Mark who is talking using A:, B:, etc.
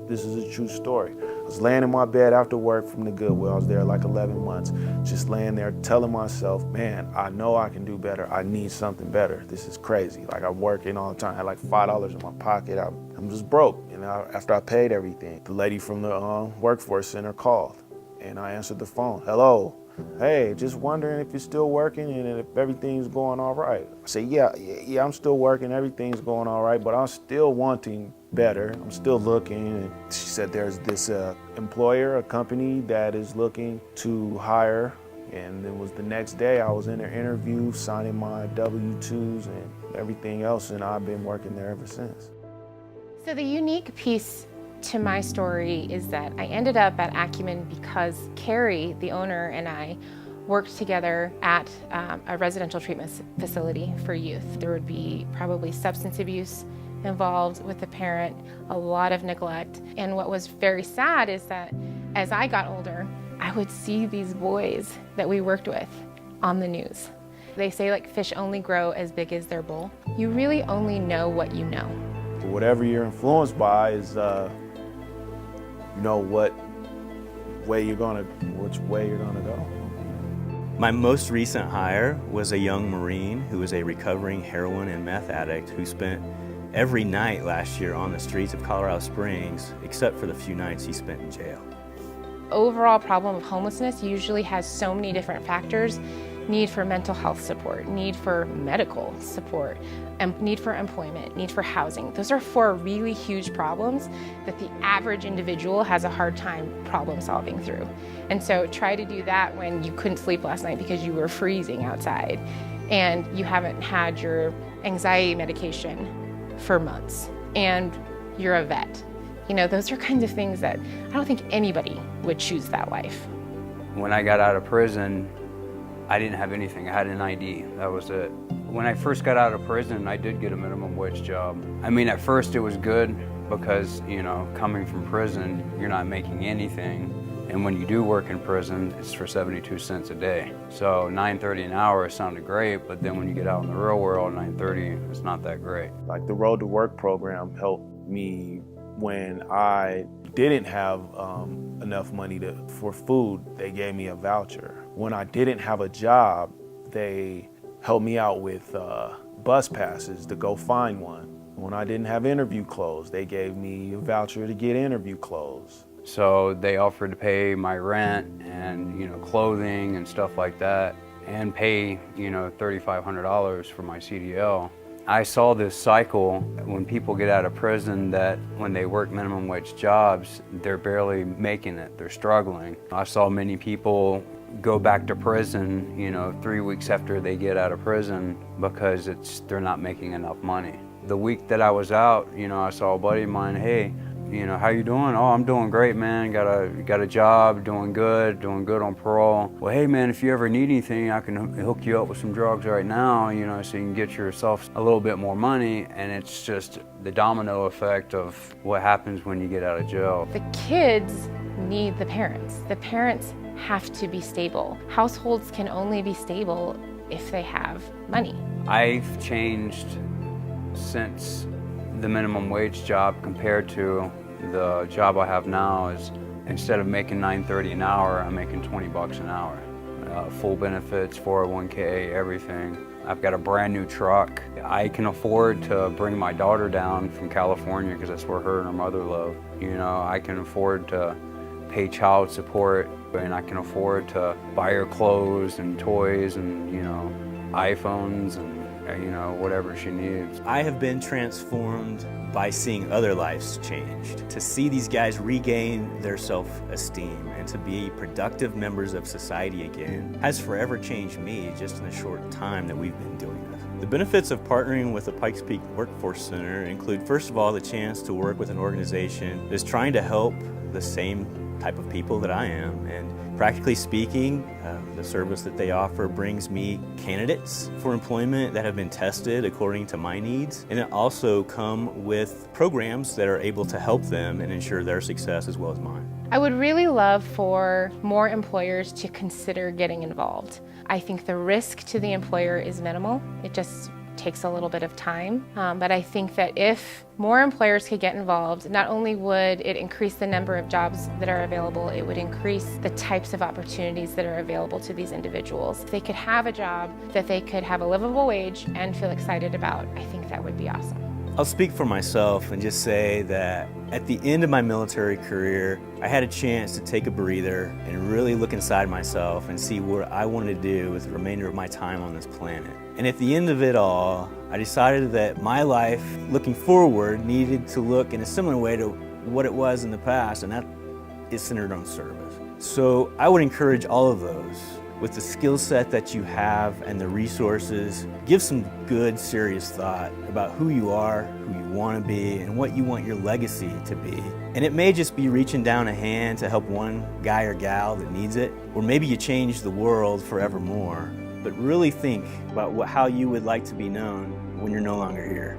A: This is a true story. I was laying in my bed after work from the Goodwill. I was there like 11 months, just laying there telling myself, man, I know I can do better. I need something better. This is crazy. Like, I'm working all the time. I had like $5 in my pocket. I'm just broke. And after I paid everything, the lady from the workforce center called, and I answered the phone. Hello. Hey, just wondering if you're still working and if everything's going all right. I said, yeah, I'm still working, everything's going all right, but I'm still wanting better. I'm still looking. And she said there's this employer, a company that is looking to hire. And it was the next day I was in their interview, signing my W-2s and everything else, and I've been working there ever since.
B: So the unique piece to my story is that I ended up at Acumen because Carrie, the owner, and I worked together at a residential treatment facility for youth. There would be probably substance abuse involved with the parent, a lot of neglect. And what was very sad is that as I got older, I would see these boys that we worked with on the news. They say like fish only grow as big as their bowl. You really only know what you know.
A: Whatever you're influenced by is you know which way you're gonna go.
C: My most recent hire was a young Marine who was a recovering heroin and meth addict who spent every night last year on the streets of Colorado Springs, except for the few nights he spent in jail.
B: Overall problem of homelessness usually has so many different factors. Need for mental health support, need for medical support, need for employment, need for housing. Those are 4 really huge problems that the average individual has a hard time problem solving through. And so try to do that when you couldn't sleep last night because you were freezing outside and you haven't had your anxiety medication for months and you're a vet. You know, those are kinds of things that I don't think anybody would choose that life.
D: When I got out of prison, I didn't have anything. I had an ID. That was it. When I first got out of prison, I did get a minimum wage job. I mean, at first it was good because, you know, coming from prison, you're not making anything. And when you do work in prison, it's for 72 cents a day. So $9.30 an hour sounded great, but then when you get out in the real world, $9.30, it's not that great.
A: Like the Road to Work program helped me when I didn't have enough money for food. They gave me a voucher. When I didn't have a job, they helped me out with bus passes to go find one. When I didn't have interview clothes, they gave me a voucher to get interview clothes.
D: So they offered to pay my rent and, you know, clothing and stuff like that, and pay, you know, $3,500 for my CDL. I saw this cycle when people get out of prison that when they work minimum wage jobs, they're barely making it, they're struggling. I saw many people go back to prison, you know, 3 weeks after they get out of prison because they're not making enough money. The week that I was out, you know, I saw a buddy of mine, hey, you know, how you doing? Oh, I'm doing great, man. Got a job, doing good on parole. Well, hey, man, if you ever need anything, I can hook you up with some drugs right now, you know, so you can get yourself a little bit more money. And it's just the domino effect of what happens when you get out of jail.
B: The kids need the parents. The parents have to be stable. Households can only be stable if they have money.
D: I've changed since the minimum wage job compared to the job I have now. Is instead of making $9.30 an hour, I'm making $20 an hour. Full benefits, 401k, everything. I've got a brand new truck. I can afford to bring my daughter down from California because that's where her and her mother live. You know, I can afford to pay child support, and I can afford to buy her clothes and toys and, you know, iPhones and, you know, whatever she needs.
C: I have been transformed by seeing other lives changed. To see these guys regain their self-esteem and to be productive members of society again has forever changed me just in the short time that we've been doing this. The benefits of partnering with the Pikes Peak Workforce Center include, first of all, the chance to work with an organization that's trying to help the same type of people that I am. And practically speaking, the service that they offer brings me candidates for employment that have been tested according to my needs, and it also come with programs that are able to help them and ensure their success as well as mine.
B: I would really love for more employers to consider getting involved. I think the risk to the employer is minimal. It just takes a little bit of time. But I think that if more employers could get involved, not only would it increase the number of jobs that are available, it would increase the types of opportunities that are available to these individuals. If they could have a job that they could have a livable wage and feel excited about, I think that would be awesome.
C: I'll speak for myself and just say that at the end of my military career, I had a chance to take a breather and really look inside myself and see what I wanted to do with the remainder of my time on this planet. And at the end of it all, I decided that my life, looking forward, needed to look in a similar way to what it was in the past, and that is centered on service. So I would encourage all of those, with the skill set that you have and the resources, give some good, serious thought about who you are, who you want to be, and what you want your legacy to be. And it may just be reaching down a hand to help one guy or gal that needs it, or maybe you change the world forevermore. But really think about how you would like to be known when you're no longer here.